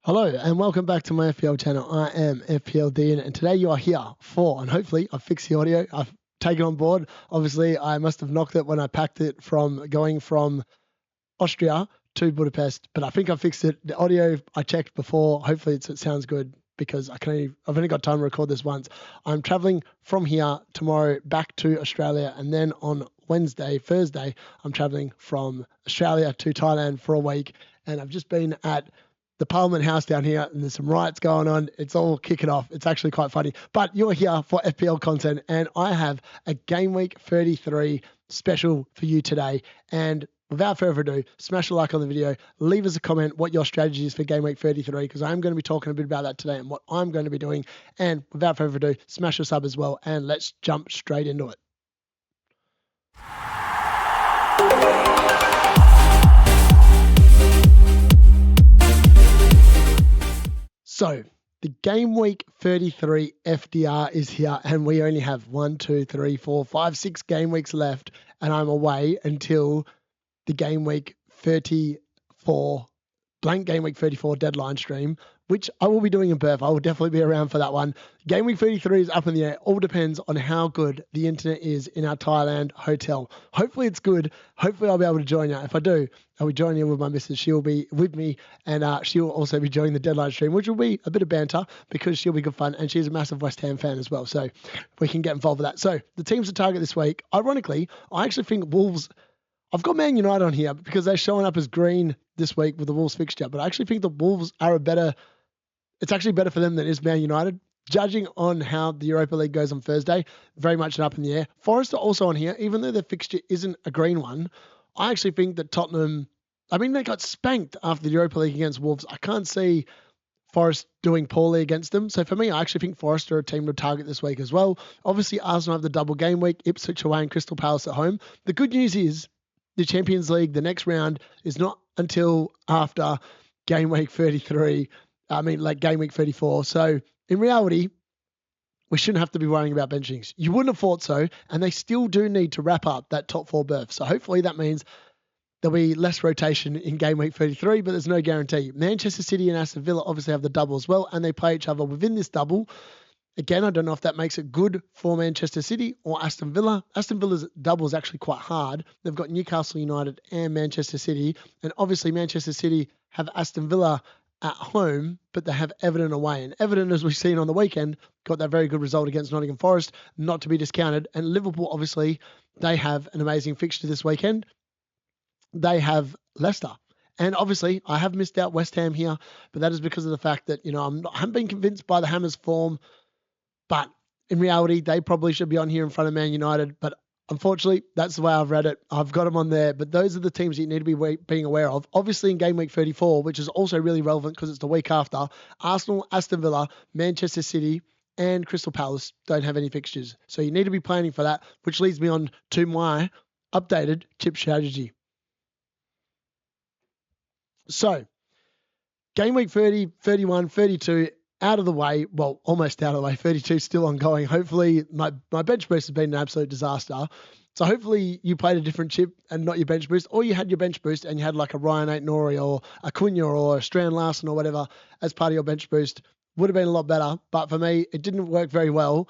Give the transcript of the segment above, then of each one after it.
Hello and welcome back to my FPL channel. I am FPL Dean and today you are here for, and hopefully I've fixed the audio, I've taken on board. Obviously I must have knocked it when I packed it from going from Austria to Budapest, but I think I fixed it. The audio I checked before, hopefully it sounds good because I've only got time to record this once. I'm traveling from here tomorrow back to Australia, and then on Thursday, I'm traveling from Australia to Thailand for a week, and I've just been at the Parliament House down here, and there's some riots going on. It's all kicking off. It's actually quite funny. But you're here for FPL content, and I have a Game Week 33 special for you today. And without further ado, smash a like on the video. Leave us a comment what your strategy is for Game Week 33, because I'm going to be talking a bit about that today and what I'm going to be doing. And without further ado, smash a sub as well, and let's jump straight into it. So the Game Week 33 FDR is here, and we only have 6 game weeks left, and I'm away until the Game Week 34, blank Game Week 34 deadline stream, which I will be doing in Perth. I will definitely be around for that one. Game Week 33 is up in the air. All depends on how good the internet is in our Thailand hotel. Hopefully it's good. Hopefully I'll be able to join you. If I do, I'll be joining you with my missus. She'll be with me, and she'll also be joining the deadline stream, which will be a bit of banter because she'll be good fun, and she's a massive West Ham fan as well. So we can get involved with that. So the teams to target this week, ironically, I actually think Wolves, I've got Man United on here because they're showing up as green this week with the Wolves fixture, but I actually think the Wolves are it's actually better for them than it is Man United. Judging on how the Europa League goes on Thursday, very much an up in the air. Forest are also on here, even though their fixture isn't a green one. I actually think that Tottenham, they got spanked after the Europa League against Wolves. I can't see Forest doing poorly against them. So for me, I actually think Forest are a team to target this week as well. Obviously, Arsenal have the double game week, Ipswich away and Crystal Palace at home. The good news is the Champions League, the next round, is not until after Game Week 33. Game Week 34. So in reality, we shouldn't have to be worrying about benchings. You wouldn't have thought so, and they still do need to wrap up that top 4 berth. So hopefully that means there'll be less rotation in Game Week 33, but there's no guarantee. Manchester City and Aston Villa obviously have the double as well, and they play each other within this double. Again, I don't know if that makes it good for Manchester City or Aston Villa. Aston Villa's double is actually quite hard. They've got Newcastle United and Manchester City, and obviously Manchester City have Aston Villa at home, but they have Everton away. And Everton, as we've seen on the weekend, got that very good result against Nottingham Forest, not to be discounted. And Liverpool, obviously, they have an amazing fixture this weekend. They have Leicester. And obviously, I have missed out West Ham here, but that is because of the fact that, I haven't been convinced by the Hammers' form, but in reality, they probably should be on here in front of Man United. But unfortunately, that's the way I've read it. I've got them on there, but those are the teams you need to be being aware of. Obviously, in Game Week 34, which is also really relevant because it's the week after, Arsenal, Aston Villa, Manchester City, and Crystal Palace don't have any fixtures. So you need to be planning for that, which leads me on to my updated chip strategy. So, Game Week 30, 31, 32, out of the way, well, almost out of the way, 32 still ongoing. Hopefully, my bench boost has been an absolute disaster. So hopefully you played a different chip and not your bench boost, or you had your bench boost and you had like a Ryan Ait-Nouri or a Cunha or a Strand Larsen or whatever as part of your bench boost. Would have been a lot better, but for me, it didn't work very well.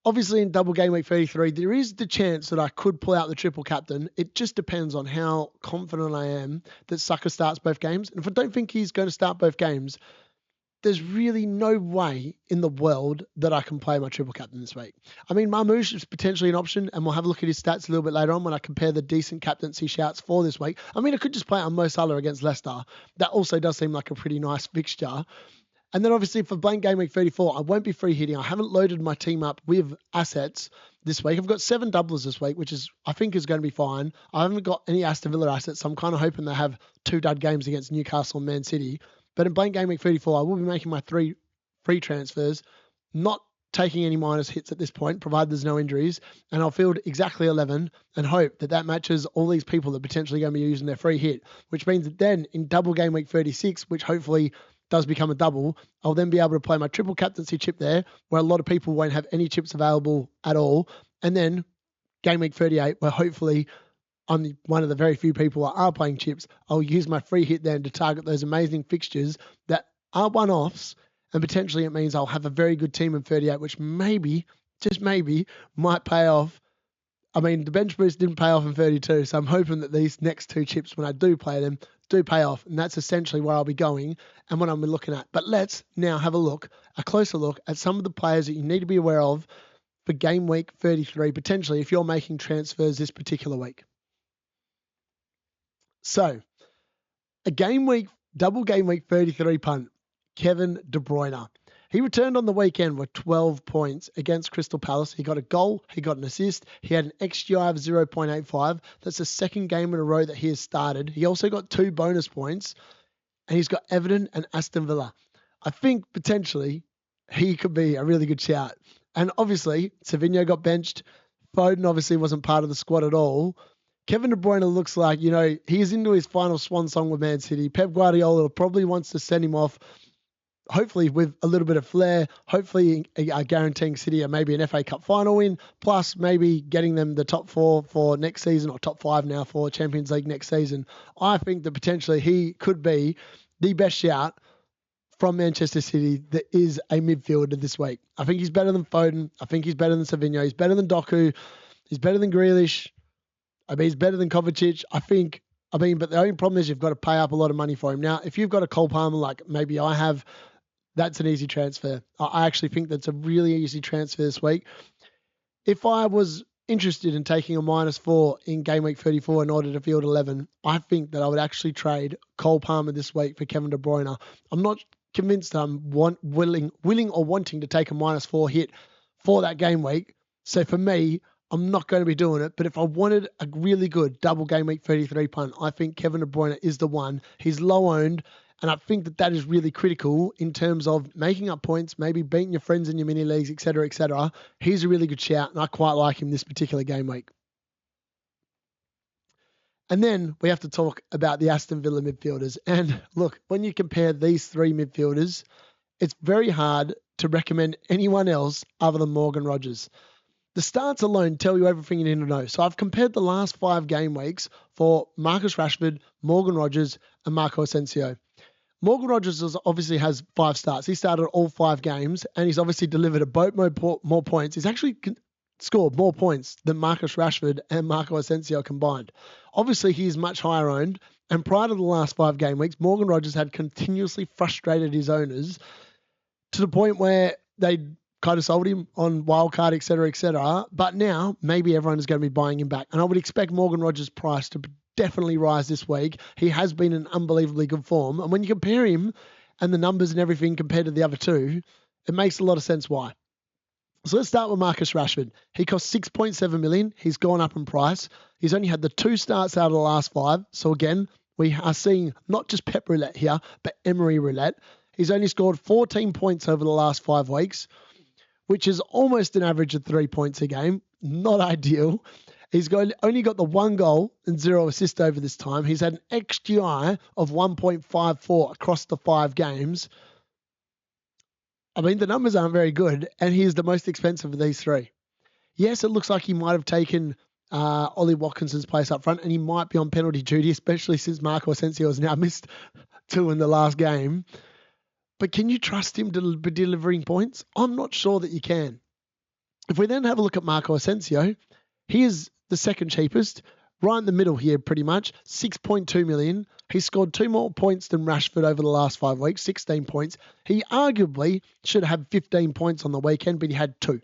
Obviously, in double Game Week 33, there is the chance that I could pull out the triple captain. It just depends on how confident I am that Saka starts both games. And if I don't think he's going to start both games, there's really no way in the world that I can play my triple captain this week. Marmoush is potentially an option, and we'll have a look at his stats a little bit later on when I compare the decent captaincy shouts for this week. I could just play on Mo Salah against Leicester. That also does seem like a pretty nice fixture. And then obviously for blank Game Week 34, I won't be free hitting. I haven't loaded my team up with assets this week. I've got 7 doublers this week, which I think is going to be fine. I haven't got any Aston Villa assets, so I'm kind of hoping they have 2 dud games against Newcastle and Man City. But in blank Game Week 34, I will be making my 3 free transfers, not taking any minus hits at this point, provided there's no injuries. And I'll field exactly 11 and hope that that matches all these people that are potentially going to be using their free hit, which means that then in double Game Week 36, which hopefully does become a double, I'll then be able to play my triple captaincy chip there, where a lot of people won't have any chips available at all. And then Game Week 38, where hopefully I'm one of the very few people that are playing chips, I'll use my free hit then to target those amazing fixtures that are one-offs, and potentially it means I'll have a very good team in 38, which maybe, just maybe, might pay off. I mean, the bench boost didn't pay off in 32, so I'm hoping that these next two chips, when I do play them, do pay off, and that's essentially where I'll be going and what I'm looking at. But let's now have a closer look at some of the players that you need to be aware of for game week 33, potentially, if you're making transfers this particular week. So, double game week 33 punt, Kevin De Bruyne. He returned on the weekend with 12 points against Crystal Palace. He got a goal, he got an assist, he had an XGI of 0.85. That's the second game in a row that he has started. He also got 2 bonus points, and he's got Everton and Aston Villa. I think potentially he could be a really good shout. And obviously, Savinho got benched. Foden obviously wasn't part of the squad at all. Kevin De Bruyne looks like, he's into his final swan song with Man City. Pep Guardiola probably wants to send him off, hopefully with a little bit of flair, hopefully guaranteeing City maybe an FA Cup final win, plus maybe getting them the top 4 for next season, or top 5 now for Champions League next season. I think that potentially he could be the best shout from Manchester City that is a midfielder this week. I think he's better than Foden. I think he's better than Savinho. He's better than Doku. He's better than Grealish. I mean, he's better than Kovacic. But the only problem is you've got to pay up a lot of money for him. Now, if you've got a Cole Palmer like maybe I have, that's an easy transfer. I actually think that's a really easy transfer this week. If I was interested in taking a -4 in game week 34 in order to field 11, I think that I would actually trade Cole Palmer this week for Kevin De Bruyne. I'm not convinced I'm willing or wanting to take a -4 hit for that game week. So for me, I'm not going to be doing it. But if I wanted a really good double game week 33 punt, I think Kevin De Bruyne is the one. He's low owned, and I think that is really critical in terms of making up points, maybe beating your friends in your mini leagues, etc., etc. He's a really good shout, and I quite like him this particular game week. And then we have to talk about the Aston Villa midfielders. And look, when you compare these 3 midfielders, it's very hard to recommend anyone else other than Morgan Rogers. The stats alone tell you everything you need to know. So I've compared the last 5 game weeks for Marcus Rashford, Morgan Rogers, and Marco Asensio. Morgan Rogers obviously has 5 starts. He started all 5 games, and he's obviously delivered a boatload more points. He's actually scored more points than Marcus Rashford and Marco Asensio combined. Obviously, he is much higher owned, and prior to the last 5 game weeks, Morgan Rogers had continuously frustrated his owners to the point where they kind of sold him on wildcard, etc., etc. But now, maybe everyone is going to be buying him back. And I would expect Morgan Rogers' price to definitely rise this week. He has been in unbelievably good form. And when you compare him and the numbers and everything compared to the other 2, it makes a lot of sense why. So let's start with Marcus Rashford. He cost 6.7 million. He's gone up in price. He's only had the 2 starts out of the last 5. So again, we are seeing not just Pep roulette here, but Emery roulette. He's only scored 14 points over the last 5 weeks, which is almost an average of 3 points a game. Not ideal. He's only got the 1 goal and 0 assist over this time. He's had an XGI of 1.54 across the 5 games. I mean, the numbers aren't very good, and he is the most expensive of these 3. Yes, it looks like he might have taken Ollie Watkinson's place up front, and he might be on penalty duty, especially since Marco Asensio has now missed 2 in the last game. But can you trust him to be delivering points? I'm not sure that you can. If we then have a look at Marco Asensio, he is the second cheapest, right in the middle here pretty much, 6.2 million. He scored 2 more points than Rashford over the last 5 weeks, 16 points. He arguably should have 15 points on the weekend, but he had 2.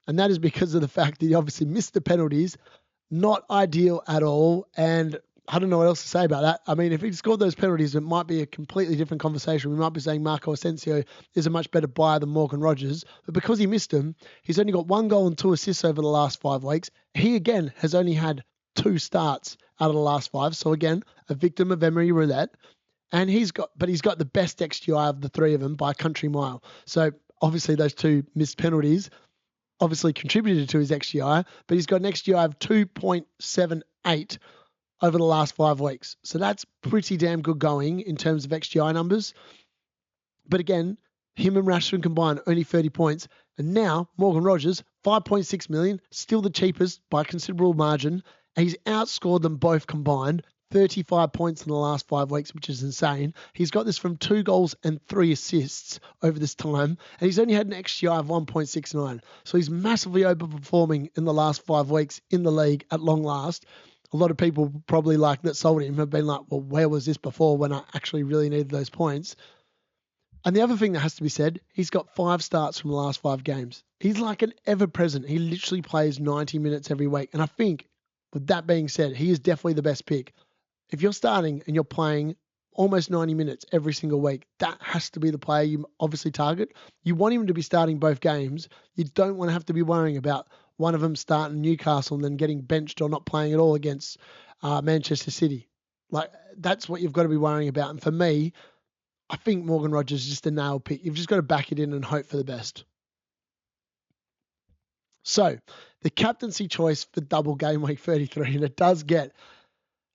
And that is because of the fact that he obviously missed the penalties. Not ideal at all. And I don't know what else to say about that. I mean, if he scored those penalties, it might be a completely different conversation. We might be saying Marco Asensio is a much better buyer than Morgan Rogers. But because he missed them, he's only got 1 goal and 2 assists over the last 5 weeks. He, again, has only had 2 starts out of the last 5. So, again, a victim of Emery roulette. And he's got the best XGI of the 3 of them by a country mile. So, obviously, those 2 missed penalties obviously contributed to his XGI, but he's got an XGI of 2.78 over the last 5 weeks. So that's pretty damn good going in terms of XGI numbers. But again, him and Rashford combined only 30 points. And now Morgan Rogers, 5.6 million, still the cheapest by a considerable margin. He's outscored them both combined, 35 points in the last 5 weeks, which is insane. He's got this from 2 goals and 3 assists over this time, and he's only had an XGI of 1.69. So he's massively overperforming in the last 5 weeks in the league at long last. A lot of people probably like that sold him have been like, well, where was this before when I actually really needed those points? And the other thing that has to be said, he's got 5 starts from the last 5 games. He's like an ever-present. He literally plays 90 minutes every week. And I think, with that being said, he is definitely the best pick. If you're starting and you're playing almost 90 minutes every single week, that has to be the player you obviously target. You want him to be starting both games. You don't want to have to be worrying about one of them starting Newcastle and then getting benched or not playing at all against Manchester City. Like, that's what you've got to be worrying about. And for me, I think Morgan Rogers is just a nail pick. You've just got to back it in and hope for the best. So, the captaincy choice for double game week 33, and it does get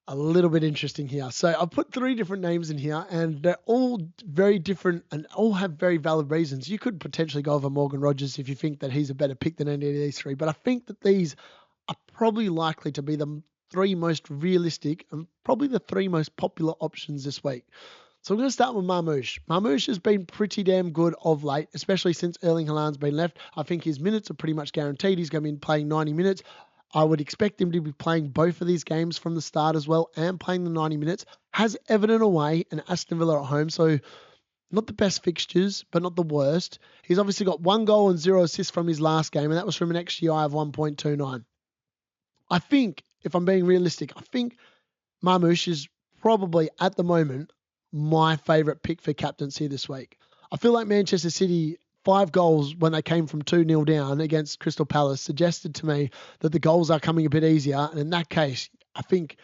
a little bit interesting here. So, I've put 3 different names in here, and they're all very different and all have very valid reasons. You could potentially go over Morgan Rogers if you think that he's a better pick than any of these 3, but I think that these are probably likely to be the 3 most realistic and probably the 3 most popular options this week. So we're going to start with Marmoush. Marmoush has been pretty damn good of late, especially since Erling Haaland's been left. I think his minutes are pretty much guaranteed. He's going to be playing 90 minutes. I would expect him to be playing both of these games from the start as well and playing the 90 minutes. Has Everton away and Aston Villa at home, so not the best fixtures, but not the worst. He's obviously got 1 goal and 0 assists from his last game, and that was from an XGI of 1.29. I think, if I'm being realistic, I think Marmoush is probably, at the moment, my favourite pick for captaincy this week. I feel like Manchester City, 5 goals when they came from 2-0 down against Crystal Palace suggested to me that the goals are coming a bit easier. And in that case, I think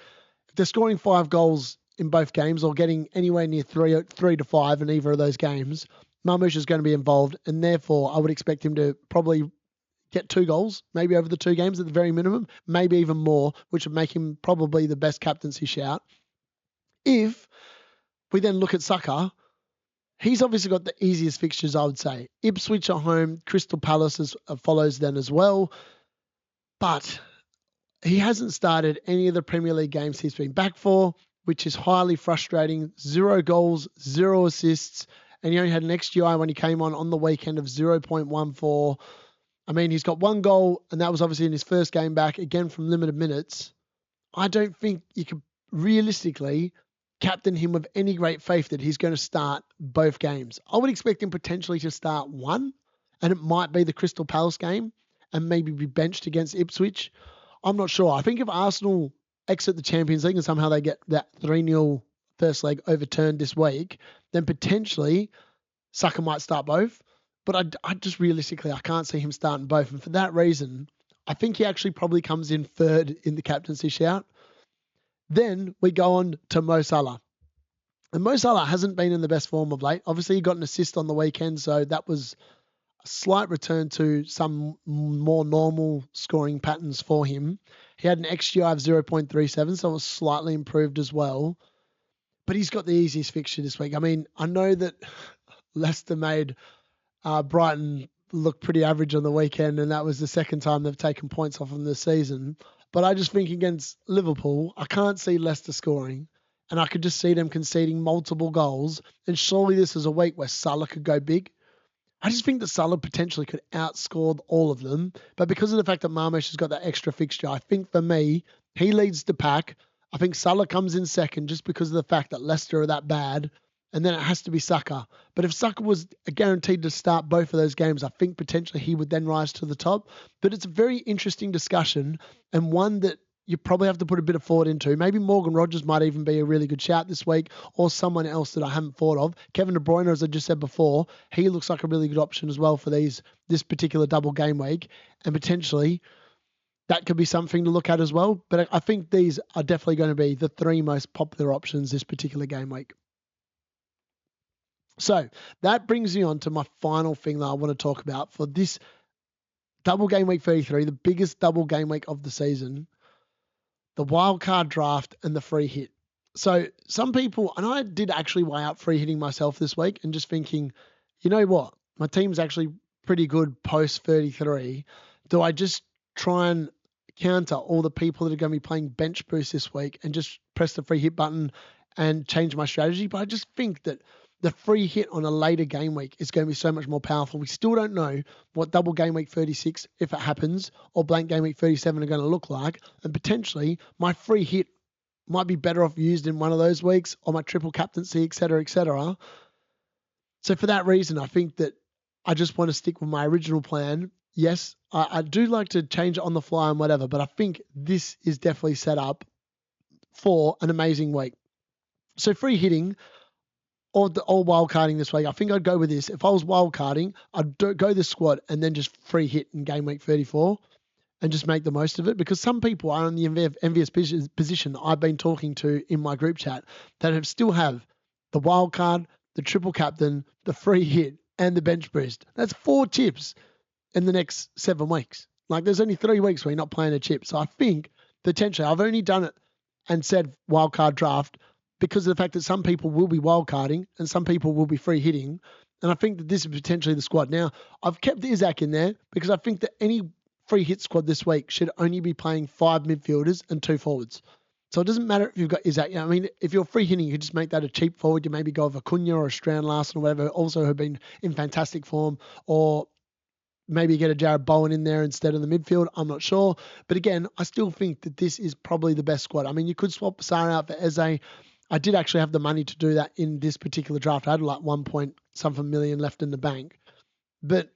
if they're scoring 5 goals in both games or getting anywhere near 3 to 5 in either of those games, Marmoush is going to be involved. And therefore, I would expect him to probably get 2 goals, maybe over the 2 games at the very minimum, maybe even more, which would make him probably the best captaincy shout. If we then look at Saka, he's obviously got the easiest fixtures, I would say. Ipswich at home, Crystal Palace follows then as well. But he hasn't started any of the Premier League games he's been back for, which is highly frustrating. 0 goals, 0 assists, and he only had an XGI when he came on the weekend of 0.14. I mean, he's got 1 goal, and that was obviously in his first game back, again from limited minutes. I don't think you could realistically captain him with any great faith that he's going to start both games. I would expect him potentially to start 1, and it might be the Crystal Palace game, and maybe be benched against Ipswich. I'm not sure. I think if Arsenal exit the Champions League and somehow they get that 3-0 first leg overturned this week, then potentially Saka might start both. But I just realistically, I can't see him starting both. And for that reason, I think he actually probably comes in 3rd in the captaincy shout. Then we go on to Mo Salah. And Mo Salah hasn't been in the best form of late. Obviously, he got an assist on the weekend, so that was a slight return to some more normal scoring patterns for him. He had an XGI of 0.37, so it was slightly improved as well. But he's got the easiest fixture this week. I mean, I know that Leicester made Brighton look pretty average on the weekend, and that was the second time they've taken points off them this season. But I just think against Liverpool, I can't see Leicester scoring, and I could just see them conceding multiple goals. And surely this is a week where Salah could go big. I just think that Salah potentially could outscore all of them. But because of the fact that Marmoush has got that extra fixture, I think for me, he leads the pack. I think Salah comes in second just because of the fact that Leicester are that bad. And then it has to be Saka. But if Saka was guaranteed to start both of those games, I think potentially he would then rise to the top. But it's a very interesting discussion and one that you probably have to put a bit of thought into. Maybe Morgan Rogers might even be a really good shout this week, or someone else that I haven't thought of. Kevin De Bruyne, as I just said before, he looks like a really good option as well for this particular double game week. And potentially that could be something to look at as well. But I think these are definitely going to be the 3 most popular options this particular game week. So that brings me on to my final thing that I want to talk about for this double game week 33, the biggest double game week of the season, the wildcard draft and the free hit. So some people, and I did actually weigh up free hitting myself this week and just thinking, you know what, my team's actually pretty good post 33. Do I just try and counter all the people that are going to be playing bench boost this week and just press the free hit button and change my strategy. But I just think that the free hit on a later game week is going to be so much more powerful. We still don't know what double game week 36, if it happens, or blank game week 37 are going to look like. And potentially my free hit might be better off used in one of those weeks, or my triple captaincy, et cetera, et cetera. So for that reason, I think that I just want to stick with my original plan. Yes, I do like to change it on the fly and whatever, but I think this is definitely set up for an amazing week. So free hitting or wildcarding this week, I think I'd go with this. If I was wildcarding, I'd go this squad and then just free hit in game week 34 and just make the most of it, because some people are in the envious position that I've been talking to in my group chat that still have the wildcard, the triple captain, the free hit, and the bench boost. That's 4 chips in the next 7 weeks. Like, there's only 3 weeks where you're not playing a chip. So I think potentially I've only done it and said wildcard draft because of the fact that some people will be wildcarding and some people will be free hitting. And I think that this is potentially the squad. Now, I've kept Isaac in there because I think that any free hit squad this week should only be playing 5 midfielders and 2 forwards. So it doesn't matter if you've got Isaac. I mean, if you're free hitting, you could just make that a cheap forward. You maybe go with Acuna or a Strand Larson or whatever, also have been in fantastic form, or maybe get a Jared Bowen in there instead of the midfield. I'm not sure. But again, I still think that this is probably the best squad. I mean, you could swap Basara out for Eze. I did actually have the money to do that in this particular draft. I had like 1.something million left in the bank. But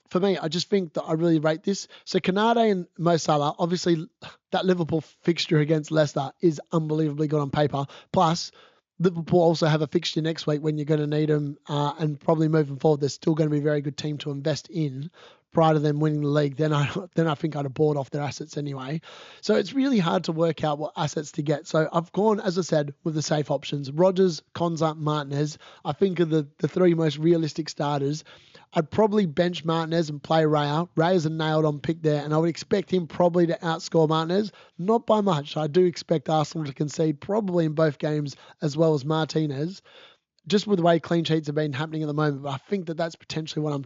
for me, I just think that I really rate this. So Kanade and Mo Salah, obviously that Liverpool fixture against Leicester is unbelievably good on paper. Plus, Liverpool also have a fixture next week when you're going to need them, and probably moving forward, they're still going to be a very good team to invest in prior to them winning the league. Then I think I'd have bought off their assets anyway. So it's really hard to work out what assets to get. So I've gone, as I said, with the safe options. Rodgers, Konza, Martinez, I think are the 3 most realistic starters. I'd probably bench Martinez and play Raya. Raya's a nailed-on pick there, and I would expect him probably to outscore Martinez. Not by much. I do expect Arsenal to concede probably in both games as well as Martinez, just with the way clean sheets have been happening at the moment. But I think that that's potentially what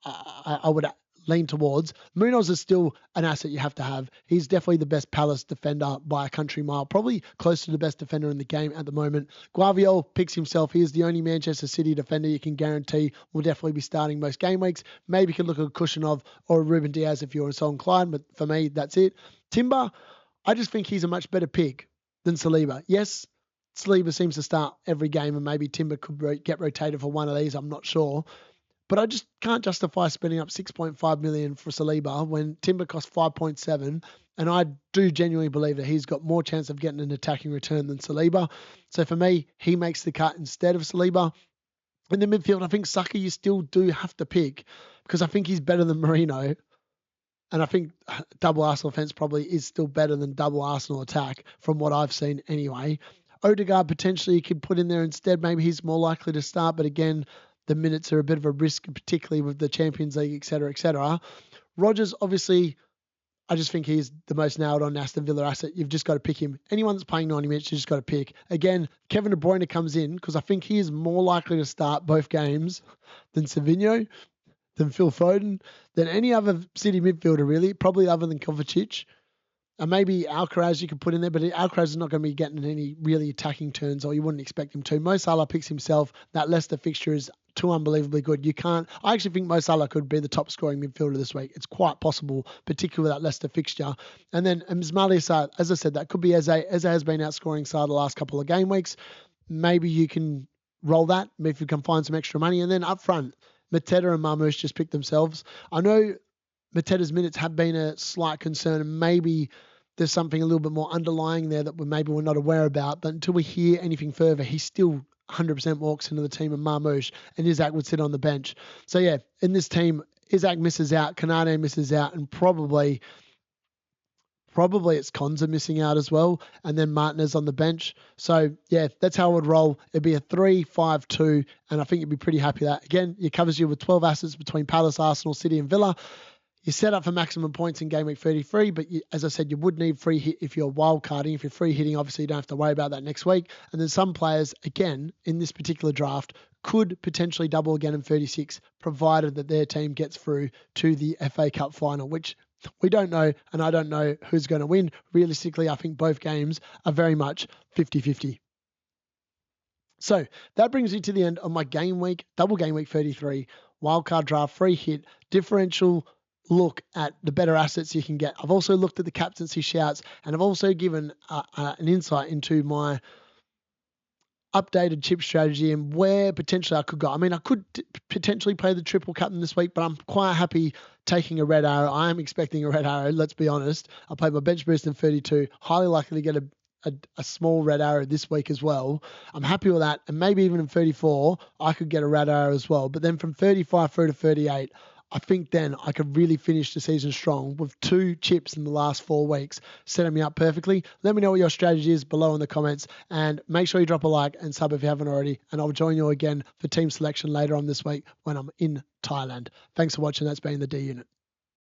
I would lean towards. Munoz is still an asset you have to have. He's definitely the best Palace defender by a country mile, probably close to the best defender in the game at the moment. Guardiola picks himself. He is the only Manchester City defender you can guarantee will definitely be starting most game weeks. Maybe you can look at a Kushinov or a Ruben Diaz if you're so inclined, but for me, that's it. Timber, I just think he's a much better pick than Saliba. Yes, Saliba seems to start every game, and maybe Timber could get rotated for one of these. I'm not sure. But I just can't justify spending up 6.5 million for Saliba when Timber costs 5.7, and I do genuinely believe that he's got more chance of getting an attacking return than Saliba. So for me, he makes the cut instead of Saliba. In the midfield, I think Saka you still do have to pick because I think he's better than Marino, and I think double Arsenal offense probably is still better than double Arsenal attack from what I've seen anyway. Odegaard potentially you could put in there instead. Maybe he's more likely to start, but again, the minutes are a bit of a risk, particularly with the Champions League, et cetera, et cetera. Rodgers, obviously, I just think he's the most nailed on Aston Villa asset. You've just got to pick him. Anyone that's playing 90 minutes, you just got to pick. Again, Kevin De Bruyne comes in because I think he is more likely to start both games than Savinho, than Phil Foden, than any other City midfielder, really, probably other than Kovacic. And maybe Alcaraz you could put in there, but Alcaraz is not going to be getting any really attacking turns, or you wouldn't expect him to. Mo Salah picks himself. That Leicester fixture is too unbelievably good. I actually think Mo Salah could be the top scoring midfielder this week. It's quite possible, particularly with that Leicester fixture. And then Ismaila Sarr, as I said, that could be Eze. Eze has been outscoring Sarr the last couple of game weeks. Maybe you can roll that if you can find some extra money. And then up front, Mateta and Marmoush just picked themselves. I know Mateta's minutes have been a slight concern, and maybe there's something a little bit more underlying there that we're not aware about. But until we hear anything further, he still 100% walks into the team, and Marmoush and Isaac would sit on the bench. So yeah, in this team, Isaac misses out, Kanade misses out, and probably it's Konza missing out as well, and then Martinez on the bench. So yeah, that's how I would roll. It'd be a 3-5-2, and I think you'd be pretty happy with that. Again, it covers you with 12 assets between Palace, Arsenal, City, and Villa. You're set up for maximum points in game week 33, but as I said, you would need free hit if you're wildcarding. If you're free hitting, obviously you don't have to worry about that next week. And then some players, again, in this particular draft, could potentially double again in 36, provided that their team gets through to the FA Cup final, which We don't know, and I don't know who's going to win. Realistically, I think both games are very much 50-50. So that brings me to the end of my double game week 33, wildcard draft, free hit, differential look at the better assets you can get. I've also looked at the captaincy shouts, and I've also given an insight into my updated chip strategy and where potentially I could go. I mean, I could potentially play the triple captain this week, but I'm quite happy taking a red arrow. I am expecting a red arrow, let's be honest. I played my bench boost in 32, highly likely to get a small red arrow this week as well. I'm happy with that. And maybe even in 34, I could get a red arrow as well. But then from 35 through to 38, I think then I could really finish the season strong with 2 chips in the last 4 weeks, setting me up perfectly. Let me know what your strategy is below in the comments, and make sure you drop a like and sub if you haven't already. And I'll join you again for team selection later on this week when I'm in Thailand. Thanks for watching. That's been the D Unit.